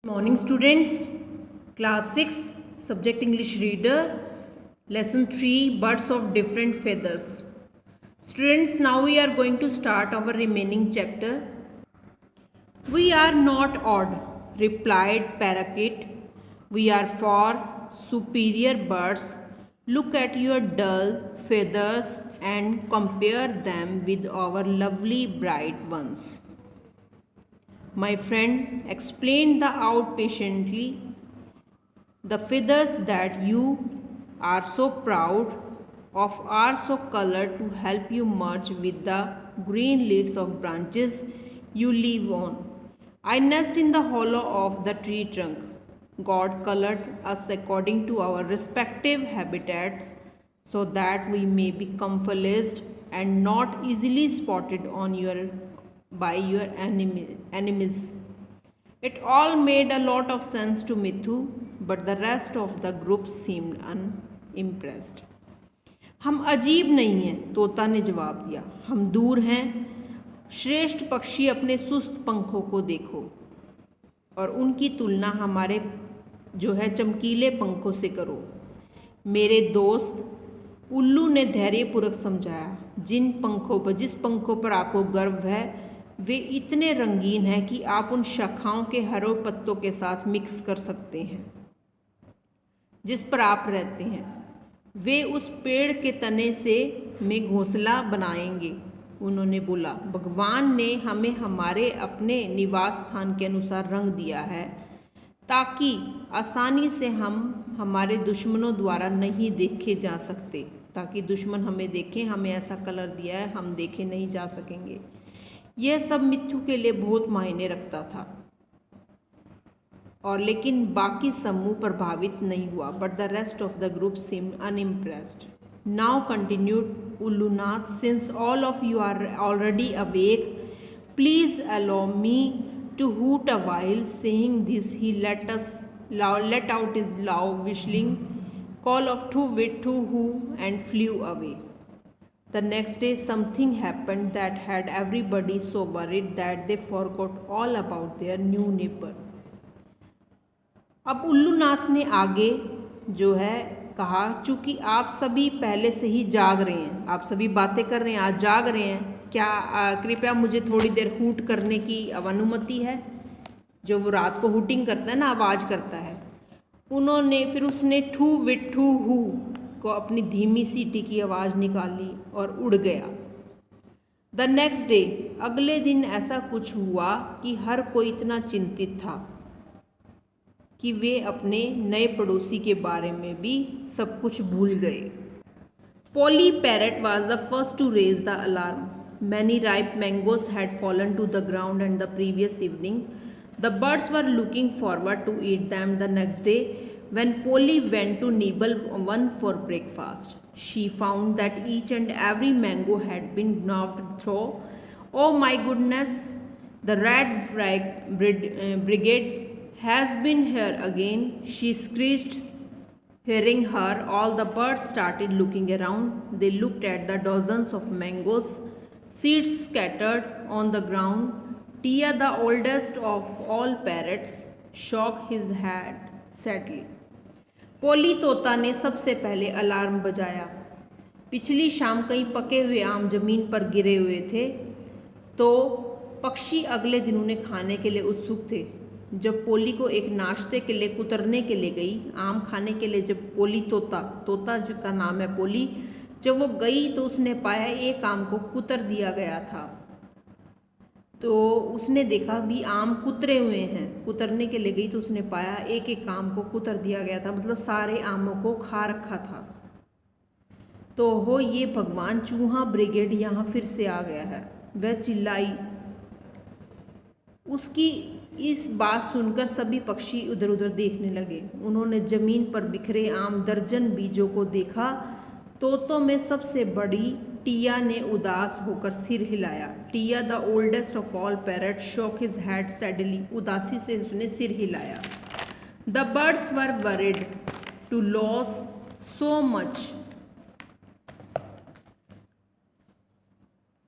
Morning students, class 6, subject English reader, lesson 3, birds of different feathers. Students, now we are going to start our remaining chapter. We are not odd, replied Parakeet. We are far superior birds. Look at your dull feathers and compare them with our lovely bright ones. My friend explained the owl patiently. The feathers that you are so proud of are so colored to help you merge with the green leaves of branches you live on. I nest in the hollow of the tree trunk. God colored us according to our respective habitats so that we may be camouflaged and not easily spotted by your enemies. It all made a lot of sense to Mithu, but the rest of the group seemed unimpressed. हम अजीब नहीं हैं, तोता ने जवाब दिया। हम दूर हैं। श्रेष्ठ पक्षी अपने सुस्त पंखों को देखो और उनकी तुलना हमारे चमकीले पंखों से करो। मेरे दोस्त, उल्लू ने धैर्यपूर्वक समझाया। जिस पंखों पर आपको गर्व है वे इतने रंगीन हैं कि आप उन शाखाओं के हरे पत्तों के साथ मिक्स कर सकते हैं जिस पर आप रहते हैं। वे उस पेड़ के तने से में घोंसला बनाएंगे। उन्होंने बोला, भगवान ने हमें हमारे अपने निवास स्थान के अनुसार रंग दिया है ताकि आसानी से हम हमारे दुश्मनों द्वारा नहीं देखे जा सकते। ताकि दुश्मन हमें देखें, हमें ऐसा कलर दिया है, हम देखे नहीं जा सकेंगे। यह सब मिथु के लिए बहुत मायने रखता था और लेकिन बाकी समूह प्रभावित नहीं हुआ। But the rest of the group seemed unimpressed. Now continued Ullunath, since all of you are already awake, please allow me to hoot a while. Saying this, he let out his loud whistling call of too-wit, too-hoo, and flew away. The next day something happened that had everybody so worried that they forgot all about their new neighbor. अब उल्लूनाथ ने आगे कहा, चूँकि आप सभी पहले से ही जाग रहे हैं, आप सभी बातें कर रहे हैं, आज जाग रहे हैं, क्या कृपया मुझे थोड़ी देर हूट करने की अनुमति है। जो वो रात को हूटिंग करता है ना, आवाज़ करता है। फिर उसने ठू विट ठू हू को अपनी धीमी सीटी की आवाज़ निकाली और उड़ गया। द नेक्स्ट डे, अगले दिन ऐसा कुछ हुआ कि हर कोई इतना चिंतित था कि वे अपने नए पड़ोसी के बारे में भी सब कुछ भूल गए। Polly Parrot was the first to raise the alarm. Many ripe mangoes had fallen to the ground and the previous evening. The birds were looking forward to eat them the next day. When Polly went to nibble one for breakfast, she found that each and every mango had been gnawed through. Oh my goodness, the red brigade has been here again, she screeched. Hearing her, all the birds started looking around. They looked at the dozens of mangoes, seeds scattered on the ground. Tia, the oldest of all parrots, shook his head sadly. पोली तोता ने सबसे पहले alarm बजाया। पिछली शाम कई पके हुए आम जमीन पर गिरे हुए थे, तो पक्षी अगले दिन उन्हें खाने के लिए उत्सुक थे। जब पोली को एक नाश्ते के लिए कुतरने के लिए गई, आम खाने के लिए जब पोली तोता जिसका नाम है पोली, जब वो गई तो उसने पाया एक आम को कुतर दिया गया था। तो उसने देखा भी आम कुतरे हुए हैं। कुतरने के लिए गई तो उसने पाया एक एक आम को कुतर दिया गया था, मतलब सारे आमों को खा रखा था। तो ये भगवान, चूहा ब्रिगेड यहाँ फिर से आ गया है। वह चिल्लाई। उसकी इस बात सुनकर सभी पक्षी उधर उधर देखने लगे। उन्होंने जमीन पर बिखरे आम दर्जन बीजों को देखा। तोतों में सबसे बड़ी टिया ने उदास होकर सिर हिलाया। Tia, the oldest of all parrot, shook his head sadly, उदासी से उसने सिर हिलाया। The birds were worried to loss so much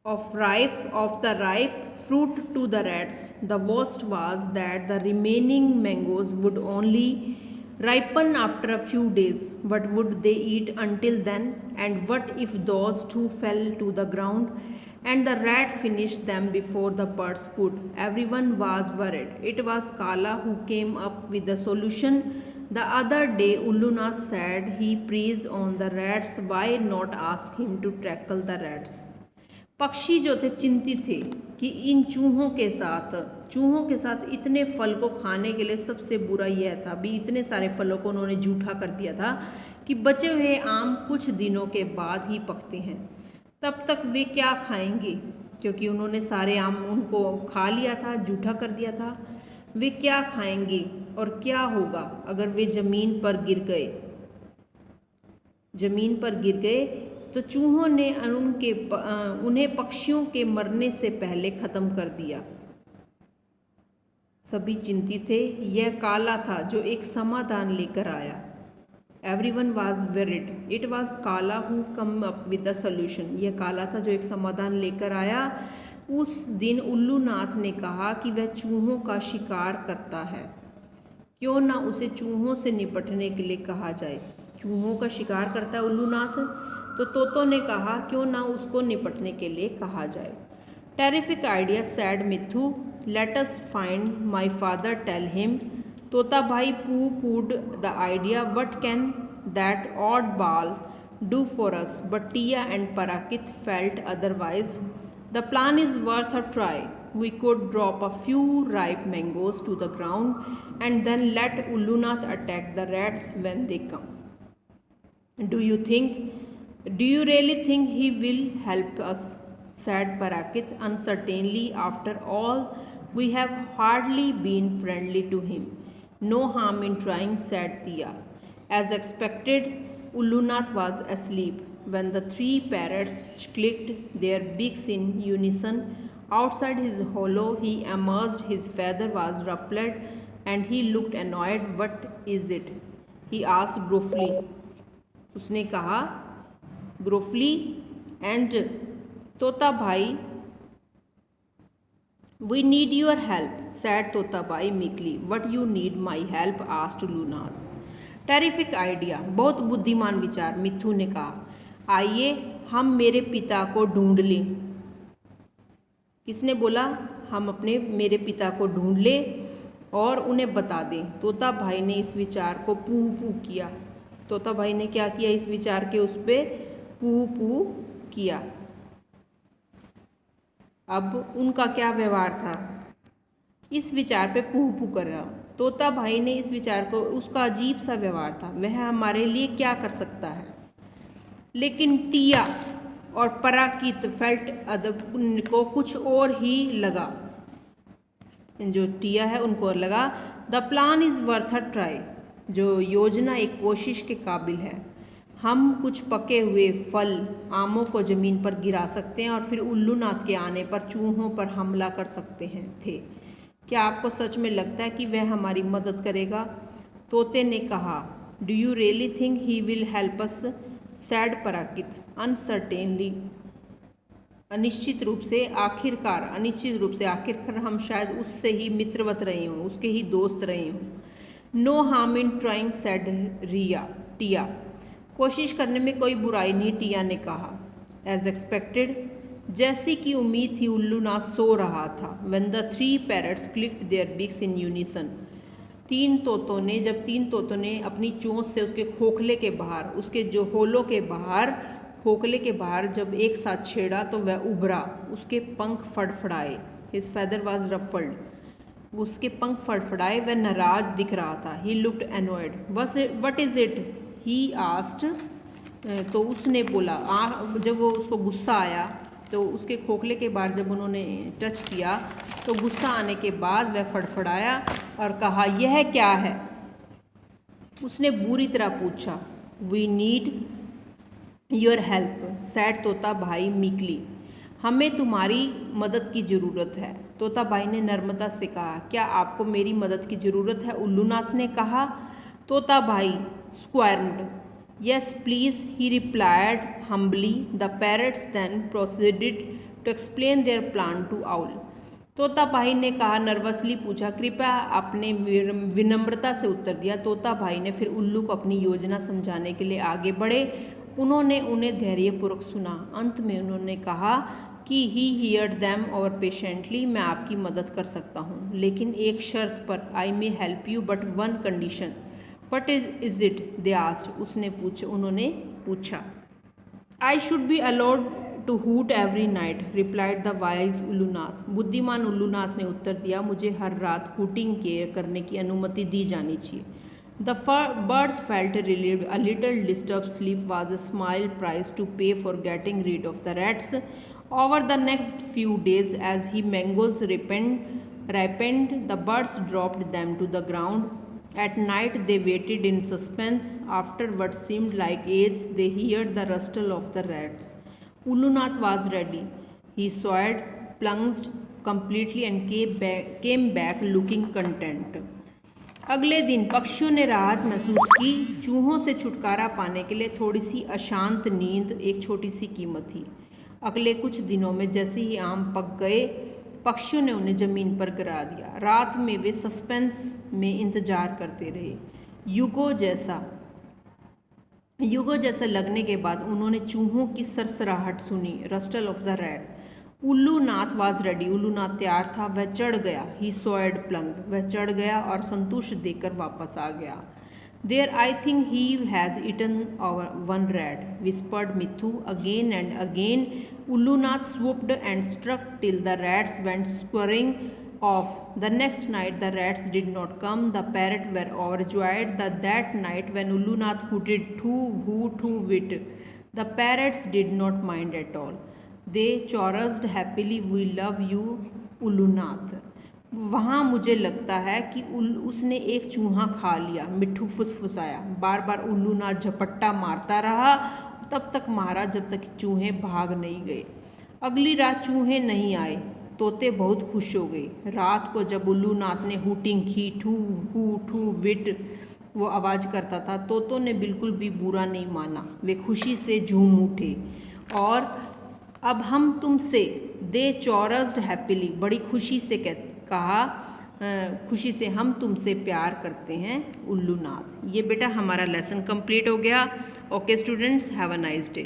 of the ripe fruit to the rats. The worst was that the remaining mangoes would only ripen after a few days. What would they eat until then? And what if those too fell to the ground and the rat finished them before the birds could? Everyone was worried. It was Kala who came up with the solution. The other day Ullunath said he preys on the rats. Why not ask him to tackle the rats? पक्षी जो थे चिंतित थे कि इन चूहों के साथ इतने फल को खाने के लिए सबसे बुरा यह था, भी इतने सारे फलों को उन्होंने जूठा कर दिया था कि बचे हुए आम कुछ दिनों के बाद ही पकते हैं। तब तक वे क्या खाएंगे, क्योंकि उन्होंने सारे आम उनको खा लिया था, जूठा कर दिया था। वे क्या खाएंगे और क्या होगा अगर वे ज़मीन पर गिर गए तो चूहों ने उन्हें पक्षियों के मरने से पहले ख़त्म कर दिया। सभी चिंतित थे। यह काला था जो एक समाधान लेकर आया। Everyone was worried. It was Kala who come up with the solution. यह काला था जो एक समाधान लेकर आया। उस दिन उल्लूनाथ ने कहा कि वह चूहों का शिकार करता है, क्यों ना उसे चूहों से निपटने के लिए कहा जाए। चूहों का शिकार करता है उल्लूनाथ, तो तोतों ने कहा क्यों ना उसको निपटने के लिए कहा जाए। Terrific idea said Mithu, let us find my father, tell him. Tota Bhai pooh-poohed the idea. What can that oddball do for us? But Tia and Parakit felt otherwise. The plan is worth a try. We could drop a few ripe mangoes to the ground and then let Ullunath attack the rats when they come. Do you really think he will help us? Said Parakit uncertainly. After all, we have hardly been friendly to him. No harm in trying, said Tia. As expected, Ullunath was asleep when the three parrots clicked their beaks in unison. Outside his hollow he emerged. His feather was ruffled and he looked annoyed. What is it? He asked gruffly. उसने कहा gruffly. And Tota Bhai, we need your help, said Tota Bhai meekly. What you need my help? asked Ullunath. Terrific idea, बहुत बुद्धिमान विचार, मिथु ने कहा। आइए हम मेरे पिता को ढूंढ लें। किसने बोला? हम मेरे पिता को ढूंढ लें और उन्हें बता दें। तोता भाई ने इस विचार को पूह पूह किया। तोता भाई ने क्या किया? इस विचार के उस पर पूह पूह किया। अब उनका क्या व्यवहार था? इस विचार पे पूह पूह कर रहा। तोता भाई ने इस विचार को, उसका अजीब सा व्यवहार था, वह हमारे लिए क्या कर सकता है। लेकिन टिया और पराकित फेल्ट अदब को कुछ और ही लगा। जो टिया है उनको लगा the plan is worth a try, जो योजना एक कोशिश के काबिल है। हम कुछ पके हुए फल आमों को ज़मीन पर गिरा सकते हैं और फिर उल्लूनाथ के आने पर चूहों पर हमला कर सकते थे। क्या आपको सच में लगता है कि वह हमारी मदद करेगा? तोते ने कहा। Do you really think he will help us? Said Parakeet uncertainly. अनिश्चित रूप से आखिरकार हम शायद उससे ही मित्रवत रहे हों, उसके ही दोस्त रहे हों। No harm in trying, said Tia. कोशिश करने में कोई बुराई नहीं, टिया ने कहा। एज एक्सपेक्टेड, जैसी कि उम्मीद थी, उल्लूनाथ सो रहा था। When the three parrots clicked their beaks in unison, जब तीन तोतों ने अपनी चोंच से उसके खोखले के बाहर, उसके जो होलों के बाहर, खोखले के बाहर जब एक साथ छेड़ा तो वह उभरा। उसके पंख फड़फड़ाए। हिज फेदर वाज रफल्ड, उसके पंख फड़फड़ाए। वह नाराज दिख रहा था। He looked annoyed. What is it? He asked. तो उसने बोला, जब वो उसको गुस्सा आया तो उसके खोखले के बाहर जब उन्होंने टच किया तो गुस्सा आने के बाद वह फड़फड़ाया और कहा, यह क्या है? उसने बुरी तरह पूछा। We need your help, said Tota Bhai मीकली। हमें तुम्हारी मदद की ज़रूरत है। तोता भाई ने नम्रता से कहा। क्या आपको मेरी मदद की ज़रूरत है? उल्लूनाथ ने कहा। तोता भाई squared. Yes, please, he replied humbly. The parrots then proceeded to explain their plan to Owl. तोताभाई ने कहा, नर्वसली पूछा। कृपया आपने विनम्रता से उत्तर दिया। तोताभाई ने फिर उल्लू को अपनी योजना समझाने के लिए आगे बढ़े। उन्होंने उन्हें धैर्यपूर्वक सुना। अंत में उन्होंने कहा कि ही हियर्ड दैम और पेशेंटली, मैं आपकी मदद कर सकता हूँ, लेकिन एक शर्त पर। I may help you but one condition. What is it? They asked, उन्होंने पूछा। I should be allowed to hoot every night, replied the wise Ullunath. बुद्धिमान उल्लूनाथ ने उत्तर दिया, मुझे हर रात हूटिंग करने की अनुमति दी जानी चाहिए। The birds felt relieved. A little disturbed sleep was a small price to pay for getting rid of the rats. Over the next few days, as the mangoes ripened, the birds dropped them to the ground. At night, they waited in suspense. After what seemed like ages, they heard the rustle of the rats. Ullunath was ready. He swayed, plunged completely, and came back looking content. अगले दिन पक्षियों ने राहत महसूस की। चूहों से छुटकारा पाने के लिए थोड़ी सी अशांत नींद एक छोटी सी कीमत थी। अगले कुछ दिनों में जैसे ही आम पक गए, पक्षियों ने उन्हें ज़मीन पर गिरा दिया। रात में वे सस्पेंस में इंतज़ार करते रहे। युगों जैसा लगने के बाद उन्होंने चूहों की सरसराहट सुनी। Rustle of the rat. Ullunath was ready. Ullunath तैयार था। वह चढ़ गया। He soared plunged. वह चढ़ गया और संतुष्ट देकर वापस आ गया। There I think he has eaten one rat, whispered Mithu again and again. Ullunath swooped and struck till the rats went scurrying off. The next night the rats did not come. The parrots were overjoyed that night when Ullunath hooted too-hoo-too-wit. The parrots did not mind at all. They chorused happily, we love you, उल्लूनाथ। वहाँ मुझे लगता है कि उसने एक चूहा खा लिया, मिट्ठू फुसफुसाया। बार बार उल्लूनाथ झपट्टा मारता रहा, तब तक मारा जब तक चूहे भाग नहीं गए। अगली रात चूहे नहीं आए। तोते बहुत खुश हो गए। रात को जब उल्लूनाथ ने हूटिंग की, ठू हू ठू विट वो आवाज़ करता था, तोतों ने बिल्कुल भी बुरा नहीं माना। वे खुशी से झूम उठे। और अब हम तुमसे, दे चॉरस्ड हैप्पीली, बड़ी खुशी से कहा, खुशी से हम तुमसे प्यार करते हैं उल्लूनाथ। ये बेटा हमारा लेसन कंप्लीट हो गया। Okay students, have a nice day.